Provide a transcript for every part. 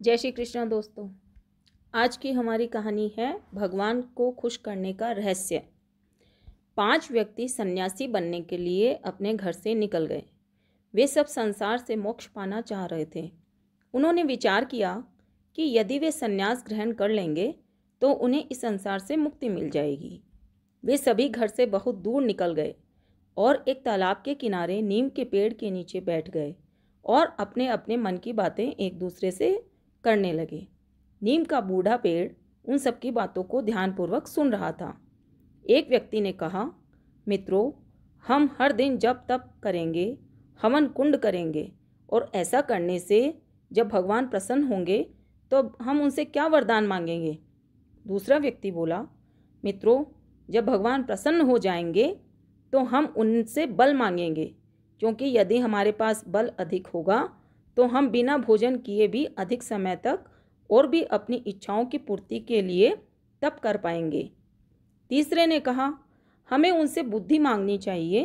जय श्री कृष्ण दोस्तों। आज की हमारी कहानी है भगवान को खुश करने का रहस्य। 5 व्यक्ति सन्यासी बनने के लिए अपने घर से निकल गए। वे सब संसार से मोक्ष पाना चाह रहे थे। उन्होंने विचार किया कि यदि वे सन्यास ग्रहण कर लेंगे तो उन्हें इस संसार से मुक्ति मिल जाएगी। वे सभी घर से बहुत दूर निकल गए और एक तालाब के किनारे नीम के पेड़ के नीचे बैठ गए और अपने अपने मन की बातें एक दूसरे से करने लगे। नीम का बूढ़ा पेड़ उन सबकी बातों को ध्यानपूर्वक सुन रहा था। एक व्यक्ति ने कहा, मित्रों, हम हर दिन जप तप करेंगे, हवन कुंड करेंगे और ऐसा करने से जब भगवान प्रसन्न होंगे तो हम उनसे क्या वरदान मांगेंगे। दूसरा व्यक्ति बोला, मित्रों, जब भगवान प्रसन्न हो जाएंगे तो हम उनसे बल मांगेंगे, क्योंकि यदि हमारे पास बल अधिक होगा तो हम बिना भोजन किए भी अधिक समय तक और भी अपनी इच्छाओं की पूर्ति के लिए तप कर पाएंगे। तीसरे ने कहा, हमें उनसे बुद्धि मांगनी चाहिए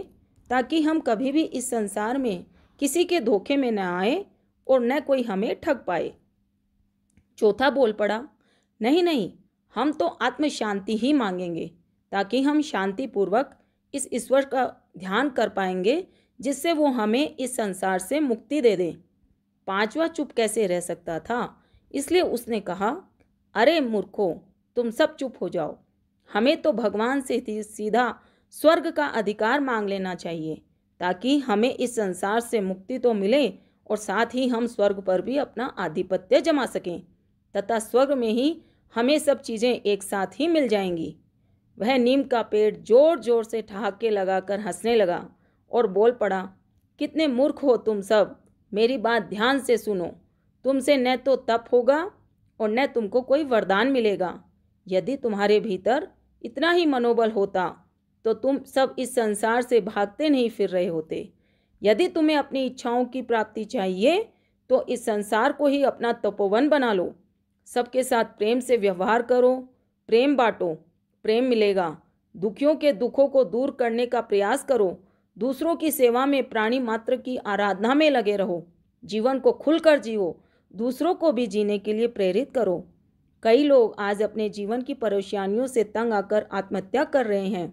ताकि हम कभी भी इस संसार में किसी के धोखे में न आए और न कोई हमें ठग पाए। चौथा बोल पड़ा, नहीं, हम तो आत्म शांति ही मांगेंगे ताकि हम शांतिपूर्वक इस ईश्वर का ध्यान कर पाएंगे जिससे वो हमें इस संसार से मुक्ति दे दे। पांचवा चुप कैसे रह सकता था, इसलिए उसने कहा, अरे मूर्खों, तुम सब चुप हो जाओ। हमें तो भगवान से सीधा स्वर्ग का अधिकार मांग लेना चाहिए ताकि हमें इस संसार से मुक्ति तो मिले और साथ ही हम स्वर्ग पर भी अपना आधिपत्य जमा सकें तथा स्वर्ग में ही हमें सब चीज़ें एक साथ ही मिल जाएंगी। वह नीम का पेड़ जोर जोर से ठहाके लगाकर हंसने लगा और बोल पड़ा, कितने मूर्ख हो तुम सब, मेरी बात ध्यान से सुनो। तुमसे न तो तप होगा और न तुमको कोई वरदान मिलेगा। यदि तुम्हारे भीतर इतना ही मनोबल होता तो तुम सब इस संसार से भागते नहीं फिर रहे होते। यदि तुम्हें अपनी इच्छाओं की प्राप्ति चाहिए तो इस संसार को ही अपना तपोवन बना लो। सबके साथ प्रेम से व्यवहार करो, प्रेम बांटो, प्रेम मिलेगा। दुखियों के दुखों को दूर करने का प्रयास करो। दूसरों की सेवा में, प्राणी मात्र की आराधना में लगे रहो। जीवन को खुलकर जियो, दूसरों को भी जीने के लिए प्रेरित करो। कई लोग आज अपने जीवन की परेशानियों से तंग आकर आत्महत्या कर रहे हैं।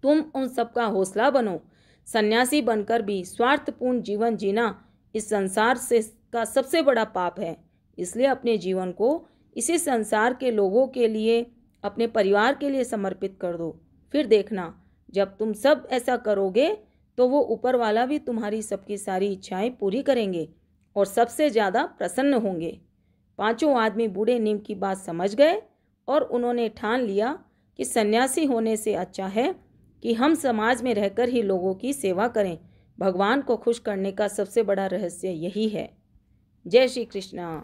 तुम उन सबका हौसला बनो। सन्यासी बनकर भी स्वार्थपूर्ण जीवन जीना इस संसार से का सबसे बड़ा पाप है। इसलिए अपने जीवन को इसी संसार के लोगों के लिए, अपने परिवार के लिए समर्पित कर दो। फिर देखना, जब तुम सब ऐसा करोगे तो वो ऊपर वाला भी तुम्हारी सबकी सारी इच्छाएं पूरी करेंगे और सबसे ज़्यादा प्रसन्न होंगे। 5 आदमी बूढ़े नीम की बात समझ गए और उन्होंने ठान लिया कि सन्यासी होने से अच्छा है कि हम समाज में रहकर ही लोगों की सेवा करें। भगवान को खुश करने का सबसे बड़ा रहस्य यही है। जय श्री कृष्ण।